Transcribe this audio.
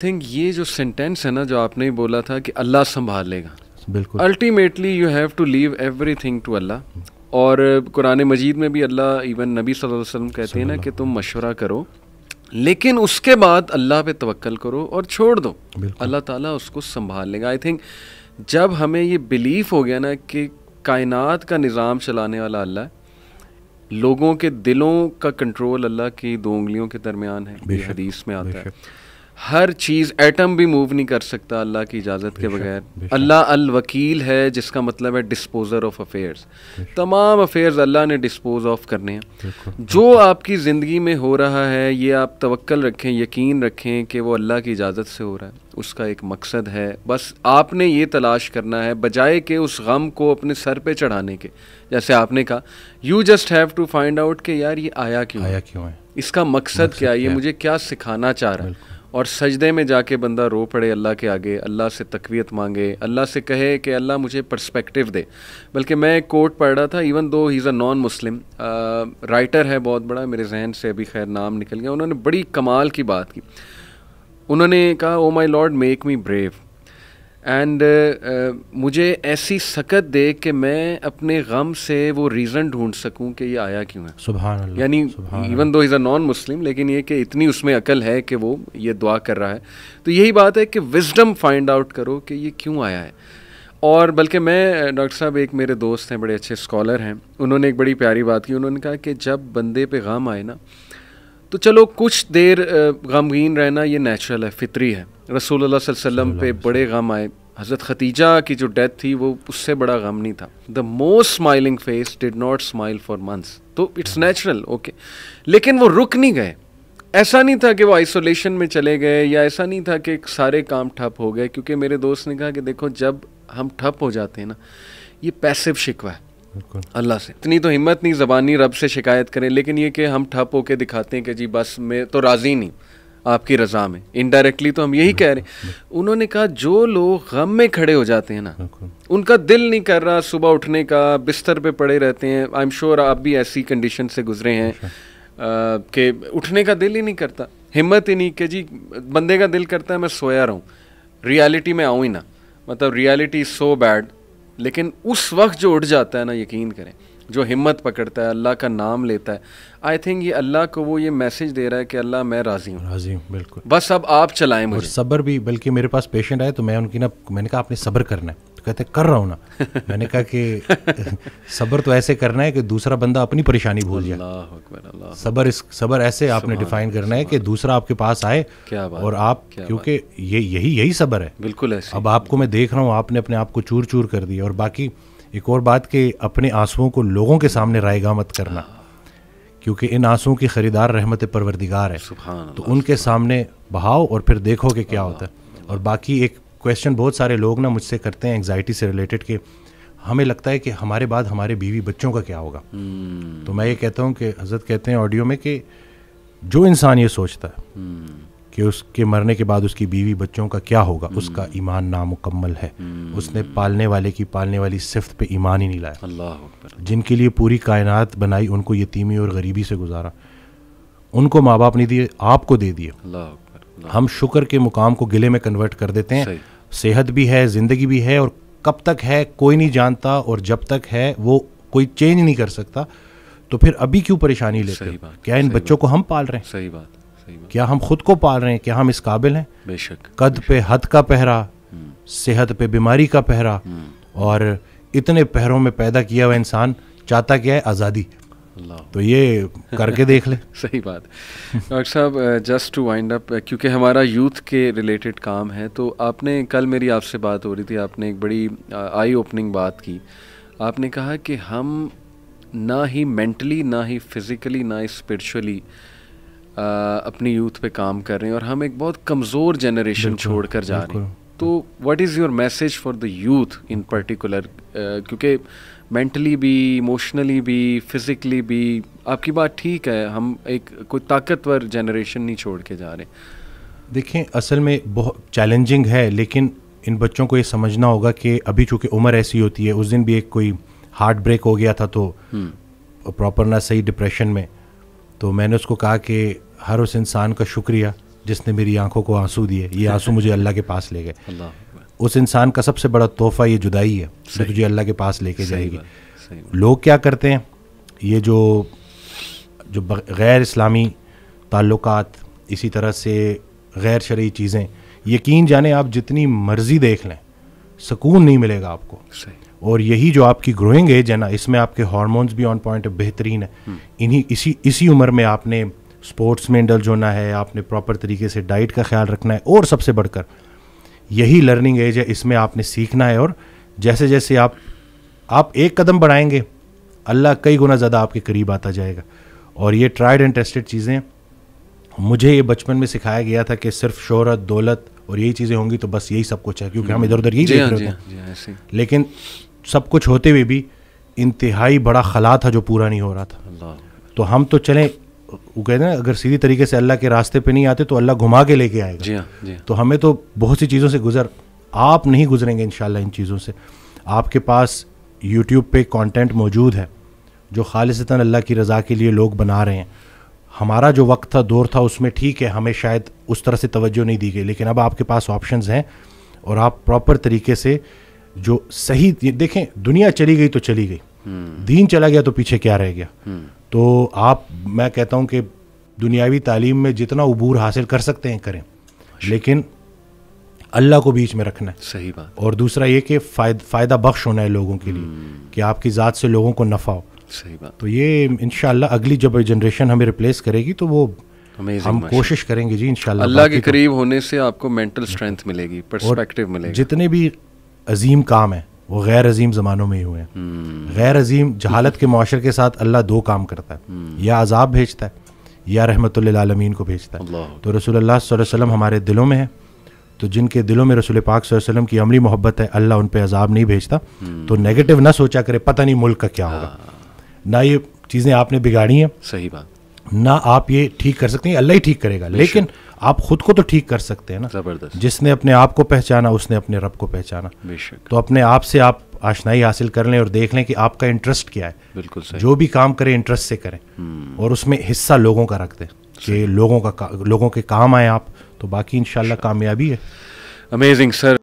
Think یہ جو sentence ہے نا جو آپ نے بولا تھا کہ اللہ سنبھال لے گا, بالکل ultimately you have to leave everything to Allah. اور قرآن مجید میں بھی اللہ ایون نبی صلی اللہ علیہ وسلم کہتے ہیں نا کہ تم مشورہ کرو لیکن اس کے بعد اللہ پہ توکل کرو اور چھوڑ دو, اللہ تعالیٰ اس کو سنبھال لے گا. آئی تھنک جب ہمیں یہ بلیف ہو گیا نا کہ کائنات کا نظام چلانے والا اللہ ہے, لوگوں کے دلوں کا کنٹرول اللہ کی 2 انگلیوں کے درمیان ہے, یہ حدیث میں آتا ہے, ہر چیز ایٹم بھی موو نہیں کر سکتا اللہ کی اجازت کے بغیر. اللہ الوکیل ہے جس کا مطلب ہے ڈسپوزر آف افیئرس, تمام افیئرز اللہ نے ڈسپوز آف کرنے ہیں. جو آپ کی زندگی میں ہو رہا ہے یہ آپ توکل رکھیں, یقین رکھیں کہ وہ اللہ کی اجازت سے ہو رہا ہے, اس کا ایک مقصد ہے. بس آپ نے یہ تلاش کرنا ہے بجائے کہ اس غم کو اپنے سر پہ چڑھانے کے. جیسے آپ نے کہا you just have to find out کہ یار یہ آیا کیوں ہے, اس کا مقصد کیا ہے, یہ مجھے کیا سکھانا چاہ رہا ہے. اور سجدے میں جا کے بندہ رو پڑے اللہ کے آگے, اللہ سے تقویت مانگے, اللہ سے کہے کہ اللہ مجھے پرسپیکٹیو دے. بلکہ میں ایک کوٹ پڑھ رہا تھا, ایون دو ہی از اے نان مسلم رائٹر ہے بہت بڑا, میرے ذہن سے ابھی خیر نام نکل گیا, انہوں نے بڑی کمال کی بات کی. انہوں نے کہا oh my lord make me brave and مجھے ایسی سکت دے کہ میں اپنے غم سے وہ ریزن ڈھونڈ سکوں کہ یہ آیا کیوں ہے. سبحان اللہ. یعنی ایون دو از اے نان مسلم لیکن یہ کہ اتنی اس میں عقل ہے کہ وہ یہ دعا کر رہا ہے. تو یہی بات ہے کہ وزڈم فائنڈ آؤٹ کرو کہ یہ کیوں آیا ہے. اور بلکہ میں ڈاکٹر صاحب ایک میرے دوست ہیں بڑے اچھے اسکالر ہیں, انہوں نے ایک بڑی پیاری بات کی. انہوں نے کہا کہ جب بندے پہ غم آئے نا تو چلو کچھ دیر غمگین رہنا یہ نیچرل ہے, فطری ہے. رسول اللہ صلی اللہ علیہ وسلم پہ بڑے غم آئے, حضرت ختیجہ کی جو ڈیتھ تھی وہ اس سے بڑا غم نہیں تھا. The most smiling face did not smile for months, تو اٹس نیچرل اوکے. لیکن وہ رک نہیں گئے, ایسا نہیں تھا کہ وہ آئسولیشن میں چلے گئے, یا ایسا نہیں تھا کہ سارے کام ٹھپ ہو گئے. کیونکہ میرے دوست نے کہا کہ دیکھو جب ہم ٹھپ ہو جاتے ہیں نا یہ پیسو شکوہ ہے اللہ سے. اتنی تو ہمت نہیں زبانی رب سے شکایت کریں, لیکن یہ کہ ہم ٹھپ ہو کے دکھاتے ہیں کہ جی بس میں تو راضی نہیں آپ کی رضا میں, انڈائریکٹلی تو ہم یہی کہہ رہے ہیں. انہوں نے کہا جو لوگ غم میں کھڑے ہو جاتے ہیں نا ان کا دل نہیں کر رہا صبح اٹھنے کا, بستر پہ پڑے رہتے ہیں. آئی ایم شیور آپ بھی ایسی کنڈیشن سے گزرے ہیں کہ اٹھنے کا دل ہی نہیں کرتا, ہمت ہی نہیں کہ جی بندے کا دل کرتا ہے میں سویا رہوں, ریالٹی میں آؤں ہی نہ, مطلب ریالٹی از سو بیڈ. لیکن اس وقت جو اٹھ جاتا ہے نا یقین کریں, جو ہمت پکڑتا ہے اللہ کا نام لیتا ہے, آئی تھنک یہ اللہ کو وہ یہ میسج دے رہا ہے کہ اللہ میں راضی ہوں, بالکل بس اب آپ چلائیں مجھے. اور صبر بھی, بلکہ میرے پاس پیشنٹ آئے تو میں ان کی میں نے کہا آپ نے صبر کرنا ہے, تو کہتے کر رہا ہوں نا. میں نے کہا کہ صبر تو ایسے کرنا ہے کہ دوسرا بندہ اپنی پریشانی بھول جائے. صبر ایسے آپ نے ڈیفائن کرنا ہے کہ دوسرا آپ کے پاس آئے اور آپ, کیونکہ یہی صبر ہے. بالکل ایسے. اب آپ کو میں دیکھ رہا ہوں آپ نے اپنے آپ کو چور چور کر دیا. اور باقی ایک اور بات کہ اپنے آنسوؤں کو لوگوں کے سامنے رائے گاہ مت کرنا, کیونکہ ان آنسوؤں کی خریدار رحمت پروردگار ہے. تو ان کے سامنے بہاؤ اور پھر دیکھو کہ کیا ہوتا ہے. اور باقی ایک کویسچن بہت سارے لوگ نا مجھ سے کرتے ہیں انگزائٹی سے ریلیٹڈ کہ ہمیں لگتا ہے کہ ہمارے بعد ہمارے بیوی بچوں کا کیا ہوگا. تو میں یہ کہتا ہوں کہ حضرت کہتے ہیں آڈیو میں کہ جو انسان یہ سوچتا ہے کہ اس کے مرنے کے بعد اس کی بیوی بچوں کا کیا ہوگا, اس کا ایمان نامکمل ہے. اس نے پالنے والے کی پالنے والی صفت پہ ایمان ہی نہیں لایا. اللہ اکبر. جن کے لیے پوری کائنات بنائی ان کو یتیمی اور غریبی سے گزارا, ان کو ماں باپ نہیں دیے, آپ کو دے دیے. اللہ اکبر. ہم شکر کے مقام کو گلے میں کنورٹ کر دیتے ہیں. صحت بھی ہے, زندگی بھی ہے, اور کب تک ہے کوئی نہیں جانتا, اور جب تک ہے وہ کوئی چینج نہیں کر سکتا. تو پھر ابھی کیوں پریشانی لیتے ہیں؟ کیا ان بچوں کو ہم پال رہے ہیں؟ صحیح بات. کیا ہم خود کو پال رہے ہیں؟ کیا ہم اس قابل ہیں؟ بے شک. قد پہ حد کا پہرا, صحت پہ بیماری کا پہرا, اور اتنے پہروں میں پیدا کیا ہوا انسان چاہتا کیا ہے؟ آزادی. تو یہ کر کے دیکھ لیں. صحیح بات. ڈاکٹر صاحب جسٹ ٹو وائنڈ اپ, کیونکہ ہمارا یوتھ کے ریلیٹڈ کام ہے, تو آپ نے کل میری آپ سے بات ہو رہی تھی, آپ نے ایک بڑی آئی اوپننگ بات کی. آپ نے کہا کہ ہم نہ ہی مینٹلی, نہ ہی فزیکلی, نہ ہی اسپرچولی اپنی یوتھ پہ کام کر رہے ہیں, اور ہم ایک بہت کمزور جنریشن چھوڑ کر جا رہے ہیں. تو what is your message for the youth in particular, کیونکہ مینٹلی بھی, ایموشنلی بھی, فزیکلی بھی, آپ کی بات ٹھیک ہے, ہم ایک کوئی طاقتور جنریشن نہیں چھوڑ کے جا رہے. دیکھیں اصل میں بہت چیلنجنگ ہے, لیکن ان بچوں کو یہ سمجھنا ہوگا کہ ابھی چونکہ عمر ایسی ہوتی ہے. اس دن بھی ایک کوئی ہارٹ بریک ہو گیا تھا تو پراپر نہ صحیح ڈپریشن میں, تو میں نے اس کو کہا کہ ہر اس انسان کا شکریہ جس نے میری آنکھوں کو آنسو دیے, یہ آنسو مجھے اللہ کے پاس لے گئے. اللہ اس انسان کا سب سے بڑا تحفہ یہ جدائی ہے جو تجھے اللہ کے پاس لے کے جائے گی. لوگ کیا کرتے ہیں, یہ جو غیر اسلامی تعلقات, اسی طرح سے غیر شرعی چیزیں, یقین جانیں آپ جتنی مرضی دیکھ لیں سکون نہیں ملے گا آپ کو. اور یہی جو آپ کی گروئنگ ایج ہے نا, اس میں آپ کے ہارمونز بھی آن پوائنٹ بہترین ہے. اسی عمر میں آپ نے اسپورٹس میں انڈلج ہونا ہے, آپ نے پراپر طریقے سے ڈائٹ کا خیال رکھنا ہے, اور سب سے بڑھ کر یہی لرننگ ایج ہے, اس میں آپ نے سیکھنا ہے. اور جیسے جیسے آپ ایک قدم بڑھائیں گے اللہ کئی گنا زیادہ آپ کے قریب آتا جائے گا. اور یہ ٹرائیڈ اینڈ ٹیسٹڈ چیزیں. مجھے یہ بچپن میں سکھایا گیا تھا کہ صرف شہرت, دولت اور یہی چیزیں ہوں گی تو بس یہی سب کچھ ہے, کیونکہ ہم ادھر ادھر یہی دیکھ رہے ہیں. لیکن سب کچھ ہوتے ہوئے بھی انتہائی بڑا خلا تھا جو پورا نہیں ہو رہا تھا. تو ہم تو چلیں, وہ کہتے ہیں اگر سیدھی طریقے سے اللہ کے راستے پہ نہیں آتے تو اللہ گھما کے لے کے آئے گا. تو ہمیں تو بہت سی چیزوں سے آپ نہیں گزریں گے انشاءاللہ ان چیزوں سے. آپ کے پاس یوٹیوب پہ کانٹینٹ موجود ہے جو خالصتاً اللہ کی رضا کے لیے لوگ بنا رہے ہیں. ہمارا جو وقت تھا, دور تھا, اس میں ٹھیک ہے ہمیں شاید اس طرح سے توجہ نہیں دی گئی, لیکن اب آپ کے پاس آپشنز ہیں اور آپ پراپر طریقے سے جو صحیح دیکھیں. دنیا چلی گئی تو چلی گئی, دین چلا گیا تو پیچھے کیا رہ گیا. تو میں کہتا ہوں کہ دنیاوی تعلیم میں جتنا عبور حاصل کر سکتے ہیں کریں, لیکن اللہ کو بیچ میں رکھنا ہے. صحیح بات. اور دوسرا یہ کہ فائدہ بخش ہونا ہے لوگوں کے لیے, کہ آپ کی ذات سے لوگوں کو نفع ہو. صحیح بات. تو یہ انشاءاللہ اگلی جب جنریشن ہمیں ریپلیس کرے گی تو وہ ہم کوشش کریں گے جی انشاءاللہ. اللہ کے قریب ہونے سے آپ کو مینٹل اسٹرینتھ ملے گی, پرسپیکٹیو ملے گا. جتنے بھی عظیم کام ہیں وہ غیر عظیم زمانوں میں ہی ہوئے ہیں. غیر عظیم جہالت کے معاشرے کے ساتھ اللہ دو کام کرتا ہے, یا عذاب بھیجتا ہے یا رحمت للعالمین کو بھیجتا ہے. تو رسول اللہ صلی اللہ علیہ وسلم ہمارے دلوں میں ہے, تو جن کے دلوں میں رسول پاک صلی اللہ علیہ وسلم کی عملی محبت ہے اللہ ان پہ عذاب نہیں بھیجتا. تو نیگیٹو نہ سوچا کرے پتہ نہیں ملک کا کیا ہوگا. نہ یہ چیزیں آپ نے بگاڑی ہیں, صحیح بات, نہ آپ یہ ٹھیک کر سکتے ہیں, اللہ ہی ٹھیک کرے گا. لیکن آپ خود کو تو ٹھیک کر سکتے ہیں نا. زبردست. جس نے اپنے آپ کو پہچانا اس نے اپنے رب کو پہچانا. تو اپنے آپ سے آپ آشنائی حاصل کر لیں اور دیکھ لیں کہ آپ کا انٹرسٹ کیا ہے. بالکل صحیح. جو بھی کام کریں انٹرسٹ سے کریں, اور اس میں حصہ لوگوں کا رکھ دیں کہ لوگوں کے کام آئیں آپ, تو باقی انشاءاللہ کامیابی ہے. امیزنگ سر.